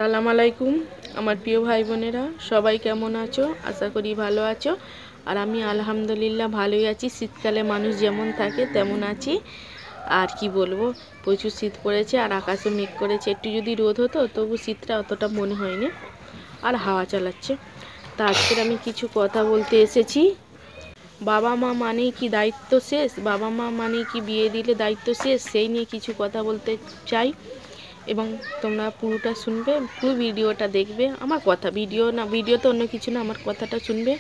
আসসালামু আলাইকুম আমার প্রিয় ভাই বোনেরা, সবাই কেমন আছো? আশা করি ভালো আছো। আর আমি আলহামদুলিল্লাহ ভালোই আছি। শীতকালে মানুষ যেমন থাকে তেমন আছি। আর কি বলবো, প্রচুর শীত পড়েছে আর আকাশে মেঘ করেছে। একটু যদি রোদ হতো তবু শীতটা অতটা মনে হয়নি। আর হাওয়া চালাচ্ছে। তা আজকের আমি কিছু কথা বলতে এসেছি। বাবা মা মানেই কি দায়িত্ব শেষ? বাবা মা মানেই কি বিয়ে দিলে দায়িত্ব শেষ? সেই নিয়ে কিছু কথা বলতে চাই এবং তোমরা পুরোটা শুনবে, পুরো ভিডিওটা দেখবে। আমার কথা ভিডিও তো অন্য কিছু না, আমার কথাটা শুনবে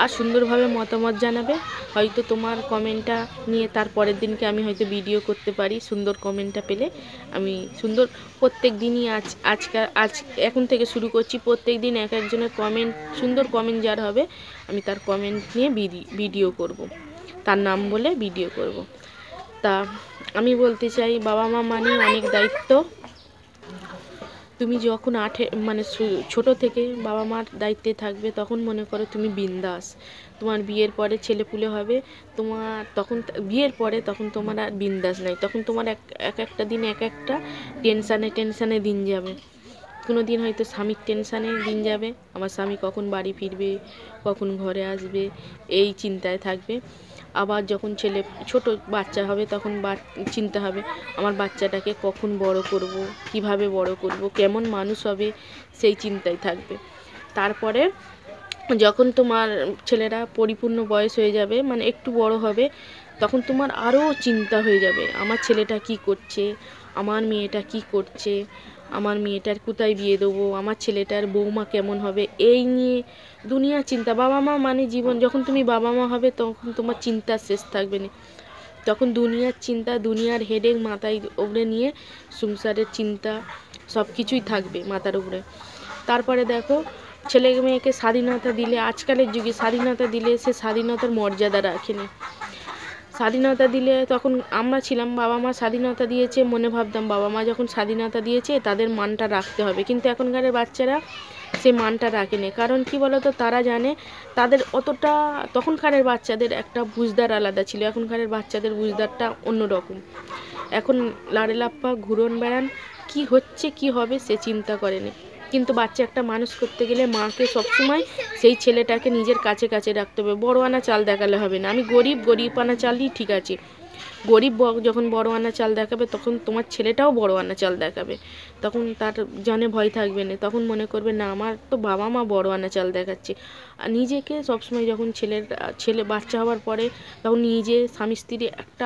আর সুন্দরভাবে মতামত জানাবে। হয়তো তোমার কমেন্টটা নিয়ে তার পরের দিনকে আমি হয়তো ভিডিও করতে পারি। সুন্দর কমেন্টটা পেলে আমি প্রত্যেক দিনই আজ এখন থেকে শুরু করছি। প্রত্যেক দিন এক একজনের কমেন্ট, সুন্দর কমেন্ট যার হবে আমি তার কমেন্ট নিয়ে ভিডিও করব, তার নাম বলে ভিডিও করব। তা আমি বলতে চাই, বাবা মা মানে অনেক দায়িত্ব। তুমি যখন ছোট থেকে বাবা মার দায়িত্বে থাকবে, তখন মনে করো তুমি বিন্দাস। তোমার বিয়ের পরে ছেলেপুলে হবে, বিয়ের পরে তখন তোমার আর বিন্দাস নাই। তখন তোমার এক একটা দিন এক একটা টেনশানে দিন যাবে। কোনো দিন হয়তো স্বামীর টেনশানে দিন যাবে, আমার স্বামী কখন বাড়ি ফিরবে, কখন ঘরে আসবে, এই চিন্তায় থাকবে। আবার যখন ছোট বাচ্চা হবে তখন চিন্তা হবে আমার বাচ্চাটাকে কখন বড় করব, কিভাবে বড় করব, কেমন মানুষ হবে, সেই চিন্তায় থাকবে। তারপরে যখন তোমার ছেলেরা পরিপূর্ণ বয়স হয়ে যাবে, মানে একটু বড় হবে, তখন তোমার আরও চিন্তা হয়ে যাবে আমার ছেলেটা কি করছে, আমার মেয়েটা কি করছে, আমার মেয়েটার কোথায় বিয়ে দেবো, আমার ছেলেটার বৌমা কেমন হবে, এই নিয়ে দুনিয়া চিন্তা। বাবা মা মানে জীবন। যখন তুমি বাবা মা হবে তখন তোমার চিন্তার শেষ থাকবে না। তখন দুনিয়ার চিন্তা, দুনিয়ার হেডেক মাথায় উপরে নিয়ে সংসারের চিন্তা সব কিছুই থাকবে মাথার উপরে। তারপরে দেখো, ছেলে মেয়েকে স্বাধীনতা দিলে, আজকালের যুগে স্বাধীনতা দিলে সে স্বাধীনতার মর্যাদা রাখেনি। স্বাধীনতা দিলে তখন আমরা ছিলাম, বাবা মা স্বাধীনতা দিয়েছে, মনে ভাবতাম বাবা মা যখন স্বাধীনতা দিয়েছে তাদের মানটা রাখতে হবে। কিন্তু এখনকার বাচ্চারা সে মানটা রাখেনি। কারণ কি বলতো, তারা জানে তাদের অতটা, তখনকারের বাচ্চাদের একটা বুঝদার আলাদা ছিল, এখনকারের বাচ্চাদের বুঝদারটা অন্যরকম। এখন লাড়েলাপ্পা ঘুরন বেড়ান, কি হচ্ছে কি হবে সে চিন্তা করেনি। কিন্তু বাচ্চা একটা মানুষ করতে গেলে মাকে সবসময় সেই ছেলেটাকে নিজের কাছে রাখতে হবে। বড় আনা চাল দেখালে হবে না। আমি গরিব আনা চালই ঠিক আছে। গরিব যখন বড় আনা চাল দেখাবে, তখন তোমার ছেলেটাও বড় আনা চাল দেখাবে। তখন তার জানে ভয় থাকবে না, তখন মনে করবে না আমার তো বাবা মা বড় আনা চাল দেখাচ্ছে। আর নিজেকে সবসময় যখন ছেলে বাচ্চা হওয়ার পরে, তখন নিজে স্বামী স্ত্রী একটা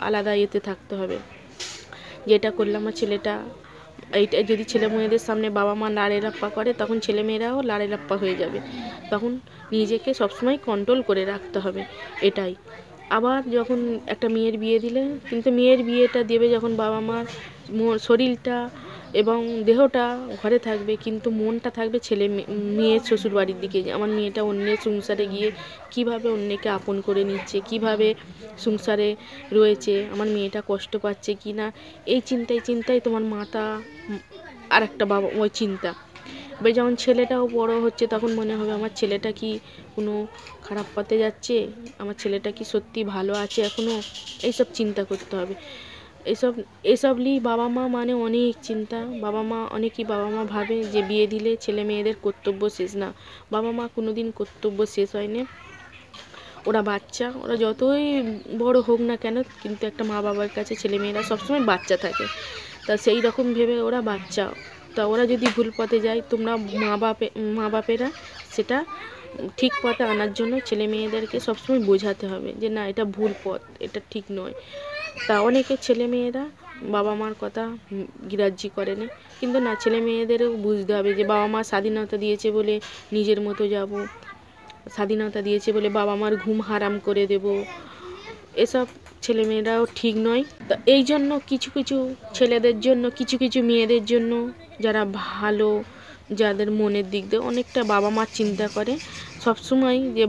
আলাদা ইয়েতে থাকতে হবে। যেটা করলে আমার ছেলেটা, এইটা যদি ছেলে মেয়েদের সামনে বাবা মা লাড়েলাপ্পা করে, তখন ছেলে মেয়েরাও লাড়েলাপ্পা হয়ে যাবে। তখন নিজেকে সবসময় কন্ট্রোল করে রাখতে হবে, এটাই। আবার যখন একটা মেয়ের বিয়ে দিলে, কিন্তু মেয়ের বিয়েটা দেবে যখন বাবা মার শরীরটা এবং দেহটা ঘরে থাকবে, কিন্তু মনটা থাকবে মেয়ের শ্বশুর বাড়ির দিকে। আমার মেয়েটা অন্যের সংসারে গিয়ে কিভাবে অন্যকে আপন করে নিচ্ছে, কিভাবে সংসারে রয়েছে, আমার মেয়েটা কষ্ট পাচ্ছে কি না, এই চিন্তায় তোমার মাথা আর একটা বাবা ওই চিন্তা। এবার যখন ছেলেটাও বড় হচ্ছে, তখন মনে হবে আমার ছেলেটা কি কোনো খারাপ পথে যাচ্ছে, আমার ছেলেটা কি সত্যি ভালো আছে এখনও, এইসব চিন্তা করতে হবে। এসব নিয়ে বাবা মা মানে অনেক চিন্তা। অনেকেই বাবা মা ভাবে যে বিয়ে দিলে ছেলে মেয়েদের কর্তব্য শেষ। না, বাবা মা কোনো দিন কর্তব্য শেষ হয়নি। ওরা বাচ্চা, ওরা যতই বড় হোক না কেন, কিন্তু একটা মা বাবার কাছে ছেলে মেয়েরা সবসময় বাচ্চা থাকে। তা সেই রকম ভেবে ওরা বাচ্চা। তা ওরা যদি ভুল পথে যায়, তোমরা মা বাপেরা সেটা ঠিক পথে আনার জন্য ছেলে মেয়েদেরকে সবসময় বোঝাতে হবে যে না, এটা ভুল পথ, এটা ঠিক নয়। তা অনেকে ছেলে মেয়েরা বাবা মার কথা গ্রাহ্য করে না, কিন্তু না, ছেলে মেয়েদেরও বুঝতে হবে যে বাবা মা স্বাধীনতা দিয়েছে বলে নিজের মতো যাব, স্বাধীনতা দিয়েছে বলে বাবা মার ঘুম হারাম করে দেব, এসব ছেলেমেয়েরাও ঠিক নয়। তো এই জন্য কিছু ছেলেদের জন্য, কিছু মেয়েদের জন্য যারা ভালো, যাদের মনের দিক দিয়ে অনেকটা বাবা মা চিন্তা করে সবসময় যে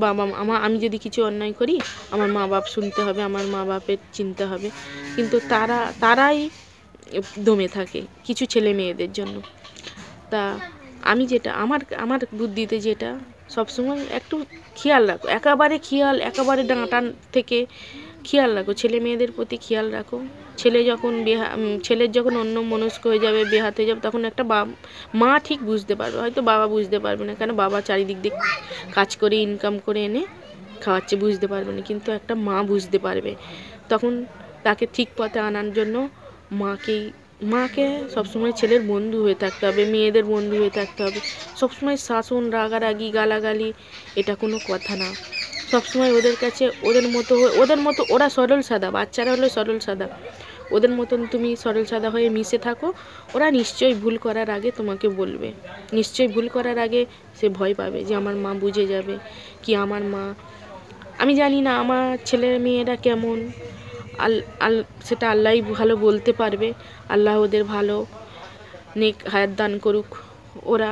আমি যদি কিছু অন্যায় করি আমার মা বাপ শুনতে হবে, আমার মা বাপের চিন্তা হবে। কিন্তু তারাই দমে থাকে কিছু ছেলে মেয়েদের জন্য। তা আমি যেটা আমার বুদ্ধিতে সবসময় একটু খেয়াল রাখো, একেবারে ডাঁটান থেকে খেয়াল রাখো, ছেলে মেয়েদের প্রতি খেয়াল রাখো। ছেলের যখন অন্য মনস্ক হয়ে যাবে, বেহাত হয়ে যাবে, তখন একটা মা ঠিক বুঝতে পারবে, হয়তো বাবা বুঝতে পারবে না, কেন বাবা চারিদিক দিয়ে কাজ করে ইনকাম করে এনে খাওয়াচ্ছে, বুঝতে পারবে না, কিন্তু একটা মা বুঝতে পারবে। তখন তাকে ঠিক পথে আনার জন্য মাকে সবসময় ছেলের বন্ধু হয়ে থাকতে হবে, মেয়েদের বন্ধু হয়ে থাকতে হবে। সবসময় শাসন, রাগারাগি, গালাগালি এটা কোনো কথা না। সবসময় ওদের কাছে ওদের মতো ওরা সরল সাদা, বাচ্চারা হলো সরল সাদা, ওদের মতন তুমি সরল সাদা হয়ে মিশে থাকো। ওরা নিশ্চয়ই ভুল করার আগে তোমাকে বলবে, নিশ্চয়ই ভুল করার আগে সে ভয় পাবে যে আমার মা বুঝে যাবে, কি আমার মা, আমি জানি না আমার ছেলে মেয়েরা কেমন, সেটা আল্লাহই ভালো বলতে পারবে। আল্লাহ ওদের ভালো নেক হায়াত দান করুক, ওরা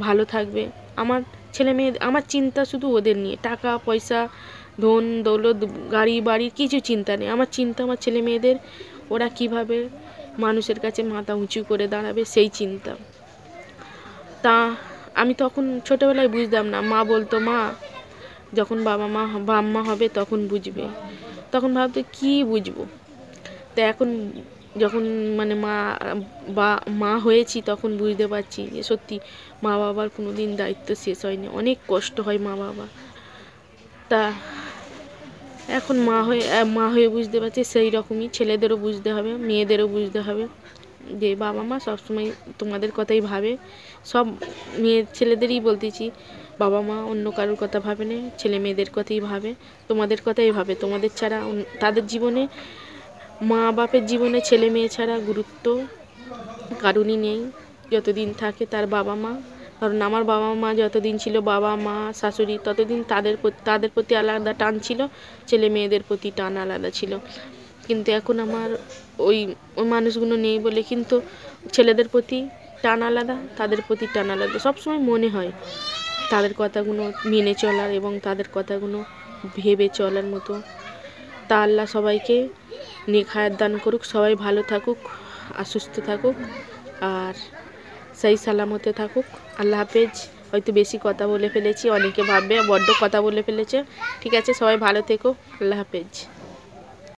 ভালো থাকবে। আমার ছেলে মেয়ে, আমার চিন্তা শুধু ওদের নিয়ে, টাকা পয়সা, ধন দৌলত, গাড়ি বাড়ি কিছু চিন্তা নেই। আমার চিন্তা আমার ছেলে মেয়েদের, ওরা কিভাবে মানুষের কাছে মাথা উঁচু করে দাঁড়াবে, সেই চিন্তা। তা আমি তখন ছোটোবেলায় বুঝতাম না, মা বলতো, মা যখন বাবা হবে তখন বুঝবে, তখন ভাবতে কি বুঝবো। তো এখন যখন মানে মা হয়েছি তখন বুঝতে পারছি যে সত্যি মা বাবার কোনো দিন দায়িত্ব শেষ হয়নি, অনেক কষ্ট হয় মা বাবা। তা এখন মা হয়ে বুঝতে পারছি, সেই রকমই ছেলেদেরও বুঝতে হবে, মেয়েদেরও বুঝতে হবে যে বাবা মা সবসময় তোমাদের কথাই ভাবে। সব ছেলেদেরই বলতেছি, বাবা মা অন্য কারোর কথা ভাবে না, ছেলে মেয়েদের কথাই ভাবে, তোমাদের কথাই ভাবে। তোমাদের ছাড়া তাদের জীবনে, মা বাপের জীবনে ছেলে মেয়ে ছাড়া গুরুত্ব কারণই নেই। যতদিন থাকে তার বাবা মা, কারণ আমার বাবা মা যতদিন ছিল, বাবা মা শাশুড়ি, ততদিন তাদের প্রতি আলাদা টান ছিল, ছেলে মেয়েদের প্রতি টান আলাদা ছিল। কিন্তু এখন আমার ওই মানুষগুলো নেই বলে কিন্তু ছেলেদের প্রতি টান আলাদা, তাদের প্রতি টান আলাদা। সবসময় মনে হয় তাদের কথাগুলো মেনে চলার এবং তাদের কথাগুলো ভেবে চলার মতো। তা আল্লাহ সবাইকে নেক হায়াত দান করুক, সবাই ভালো থাকুক আর সুস্থ থাকুক আর সেই সালামতে থাকুক। আল্লাহ হাফেজ। হয়তো বেশি কথা বলে ফেলেছি, অনেকে ভাববে বড্ড কথা বলে ফেলেছে। ঠিক আছে, সবাই ভালো থেকো, আল্লাহ হাফেজ।